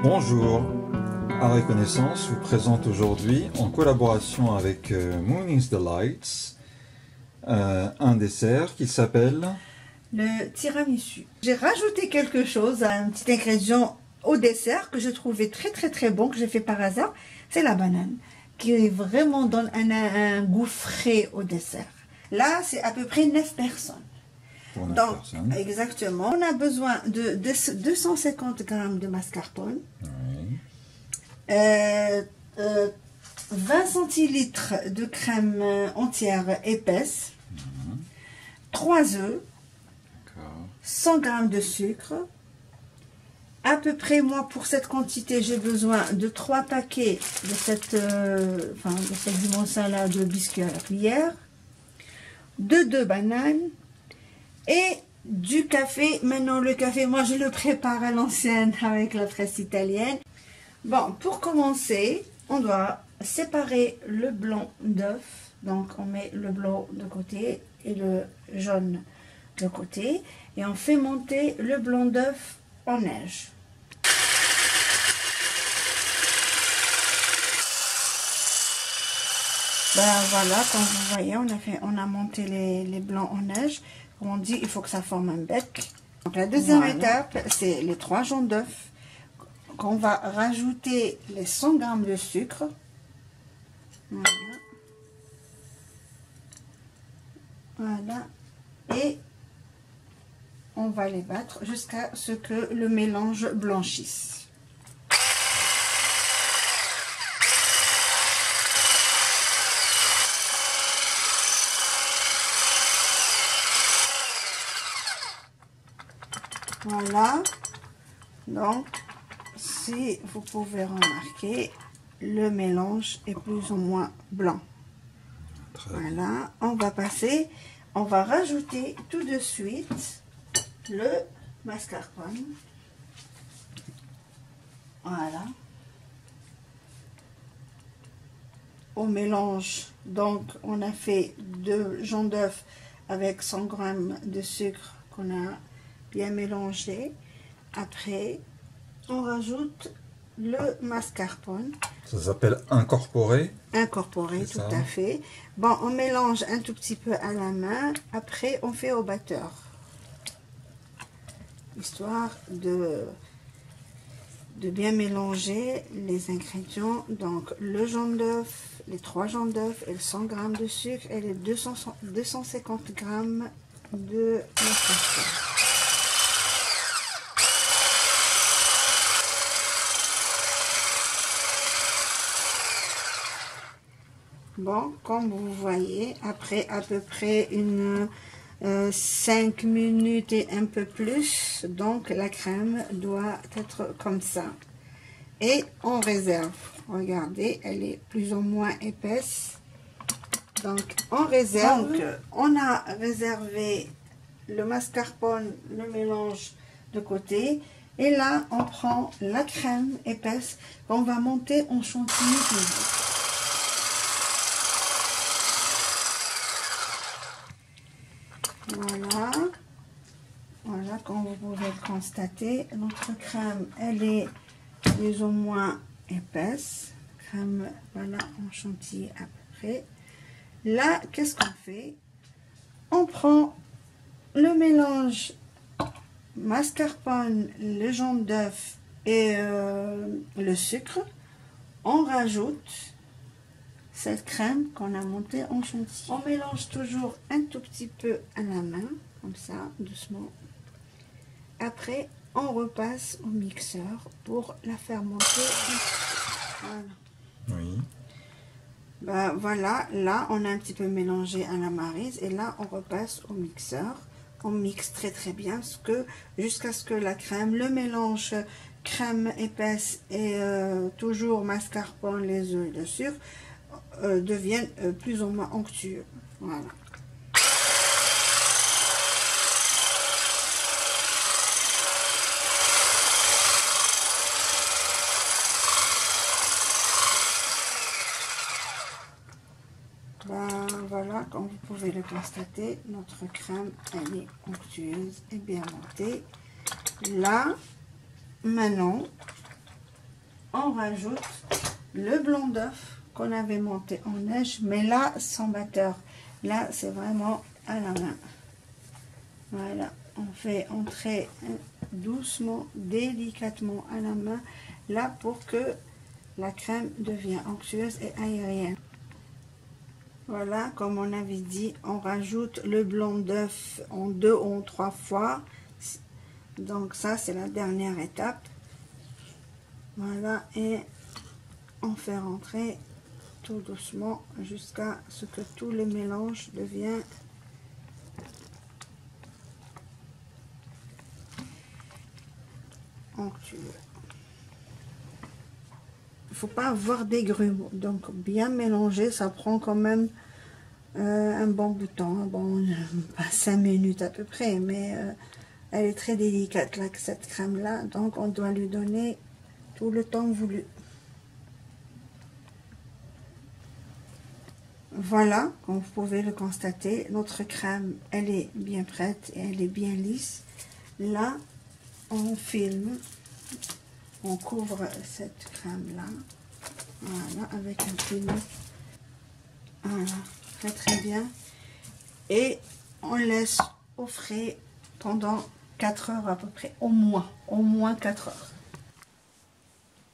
Bonjour, Art et Connaissance vous présente aujourd'hui, en collaboration avec Mooney's Delights, un dessert qui s'appelle le tiramisu. J'ai rajouté quelque chose, un petit ingrédient au dessert que je trouvais très bon, que j'ai fait par hasard, c'est la banane, qui vraiment donne un goût frais au dessert. Là, c'est à peu près 9 personnes. pour 9 Donc, personnes. exactement. On a besoin de 250 g de mascarpone, Oui. 20 centilitres de crème entière épaisse, 3 œufs, 100 g de sucre. À peu près, moi, pour cette quantité, j'ai besoin de 3 paquets de cette dimension-là de biscuits à la cuillère, de 2 bananes et du café. Maintenant, le café, moi, je le prépare à l'ancienne avec la presse italienne. Bon, pour commencer, on doit séparer le blanc d'œuf. Donc, on met le blanc de côté et le jaune de côté. Et on fait monter le blanc d'œuf en neige. Ben voilà, comme vous voyez, on a monté les blancs en neige. Comme on dit, il faut que ça forme un bec. Donc la deuxième étape, c'est les 3 jaunes d'œufs qu'on va rajouter les 100 g de sucre. Voilà. Voilà. Et on va les battre jusqu'à ce que le mélange blanchisse. Voilà, donc si vous pouvez remarquer, le mélange est plus ou moins blanc. Voilà, on va rajouter tout de suite le mascarpone. Voilà. Au mélange, donc on a fait 2 jaunes d'œuf avec 100 g de sucre qu'on a bien mélangé. Après, on rajoute le mascarpone. Ça s'appelle incorporer. Incorporé, tout à fait. Bon, on mélange un tout petit peu à la main. Après, on fait au batteur. Histoire de bien mélanger les ingrédients. Donc, le jaune d'œuf, les 3 jaunes d'œuf et 100 g de sucre et les 250 g de mascarpone. Bon, comme vous voyez, après à peu près 5 minutes et un peu plus, donc la crème doit être comme ça. Et on réserve. Regardez, elle est plus ou moins épaisse. Donc, on réserve. Donc, on a réservé le mascarpone, le mélange de côté. Et là, on prend la crème épaisse qu'on va monter en chantilly toujours. Voilà, comme vous pouvez le constater, notre crème, elle est plus ou moins épaisse. Crème, voilà, en chantilly à peu près. Là, qu'est-ce qu'on fait? On prend le mélange mascarpone, le jaune d'œuf et le sucre. On rajoute cette crème qu'on a montée en chantilly. On mélange toujours un tout petit peu à la main, comme ça, doucement. Après, on repasse au mixeur pour la faire monter. Voilà. Oui. Ben, voilà, là, on a un petit peu mélangé à la maryse et là, on repasse au mixeur. On mixe très bien jusqu'à ce que la crème, le mélange crème épaisse et toujours mascarpone, les œufs et le sucre deviennent plus ou moins onctueux. Voilà. Ben, voilà, comme vous pouvez le constater, notre crème, elle est onctueuse et bien montée. Là, maintenant, on rajoute le blanc d'œuf qu'on avait monté en neige, mais là sans batteur. Là c'est vraiment à la main. Voilà, on fait entrer doucement, délicatement à la main, là pour que la crème devienne onctueuse et aérienne. Voilà, comme on avait dit, on rajoute le blanc d'œuf en 2 ou en 3 fois. Donc ça, c'est la dernière étape. Voilà, et on fait rentrer tout doucement jusqu'à ce que tout le mélange devienne onctueux. Il ne faut pas avoir des grumeaux, donc bien mélanger, ça prend quand même un bon bout de temps, bon, pas 5 minutes à peu près, mais elle est très délicate là, cette crème là, donc on doit lui donner tout le temps voulu. Voilà, comme vous pouvez le constater, notre crème elle est bien prête et elle est bien lisse. Là on filme, on couvre cette crème là, voilà, avec un film, voilà, très bien, et on laisse au frais pendant 4 heures à peu près, au moins 4 heures.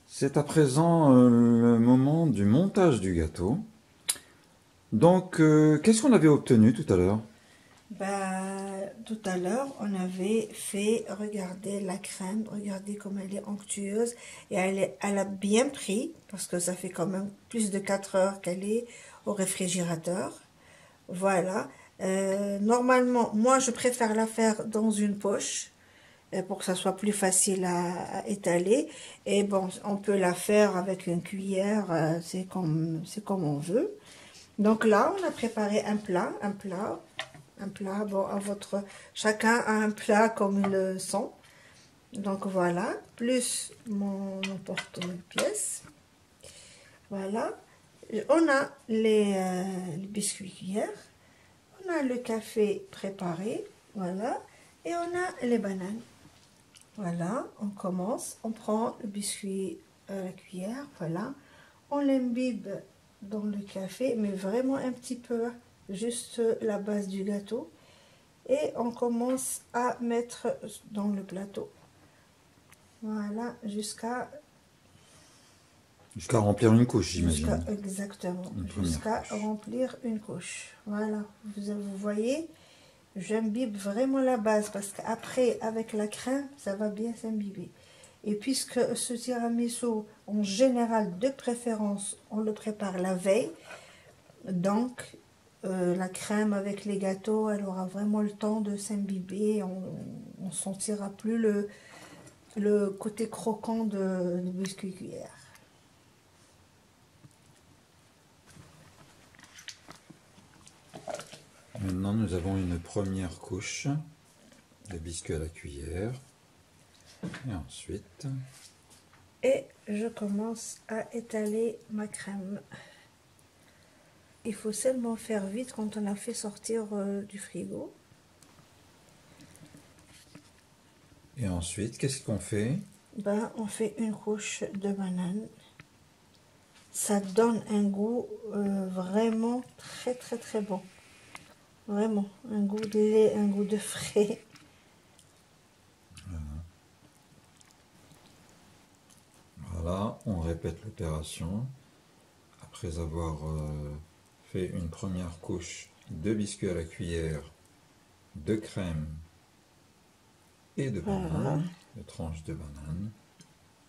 C'est à présent le moment du montage du gâteau. Donc, qu'est-ce qu'on avait obtenu tout à l'heure? Tout à l'heure, on avait fait, regardez la crème, regardez comme elle est onctueuse et elle a bien pris parce que ça fait quand même plus de 4 heures qu'elle est au réfrigérateur. Voilà. Normalement, moi je préfère la faire dans une poche pour que ça soit plus facile à étaler. Et bon, on peut la faire avec une cuillère, c'est comme on veut. Donc là, on a préparé un plat, bon, chacun a un plat comme ils le sont. Donc voilà, plus mon porte-pièce. Voilà, on a les biscuits cuillères, on a le café préparé, voilà, et on a les bananes. Voilà, on commence, on prend le biscuit à la cuillère, voilà, on l'imbibe dans le café, mais vraiment un petit peu, juste la base du gâteau, et on commence à mettre dans le plateau, voilà, jusqu'à remplir une couche, j'imagine. Exactement, jusqu'à remplir une couche, voilà, vous voyez, j'imbibe vraiment la base, parce qu'après, avec la crème, ça va bien s'imbiber. Et puisque ce tiramisu, en général, de préférence, on le prépare la veille, donc la crème avec les gâteaux, elle aura vraiment le temps de s'imbiber, on ne sentira plus le côté croquant de biscuit cuillère. Maintenant, nous avons une première couche de biscuits à la cuillère. Et ensuite... Et je commence à étaler ma crème. Il faut seulement faire vite quand on a fait sortir du frigo. Et ensuite, qu'est-ce qu'on fait? On fait une couche de banane. Ça donne un goût vraiment très bon. Vraiment, un goût de lait, un goût de frais. Voilà, on répète l'opération. Après avoir fait une première couche de biscuits à la cuillère, de crème et de banane, de tranches de banane,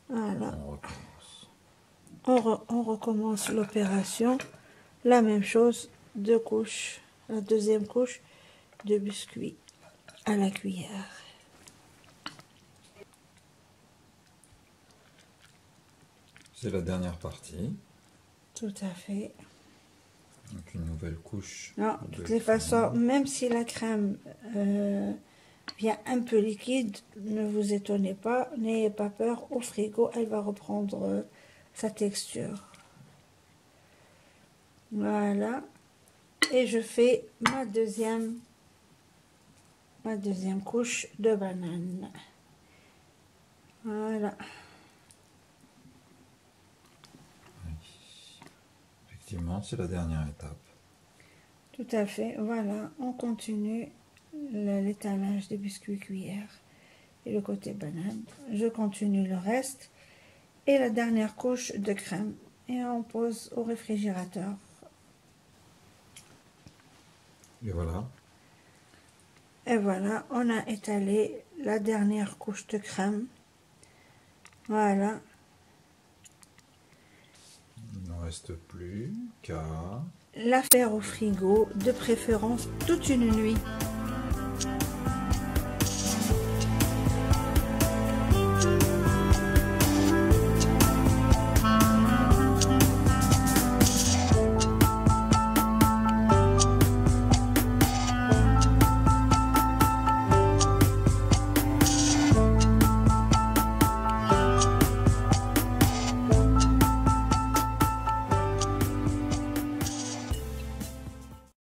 voilà. On recommence. On recommence l'opération. La même chose, 2 couches, la deuxième couche de biscuits à la cuillère. C'est la dernière partie. Tout à fait. Donc une nouvelle couche. Non, de toutes les façons, même si la crème vient un peu liquide, ne vous étonnez pas, n'ayez pas peur, au frigo, elle va reprendre sa texture. Voilà. Et je fais ma deuxième couche de banane. Voilà. effectivement, c'est la dernière étape. Tout à fait. Voilà, on continue l'étalage des biscuits cuillères et le côté banane. Je continue le reste et la dernière couche de crème et on pose au réfrigérateur. Et voilà. Et voilà, on a étalé la dernière couche de crème. Voilà. Il n'en reste plus qu'à La faire au frigo, de préférence toute une nuit.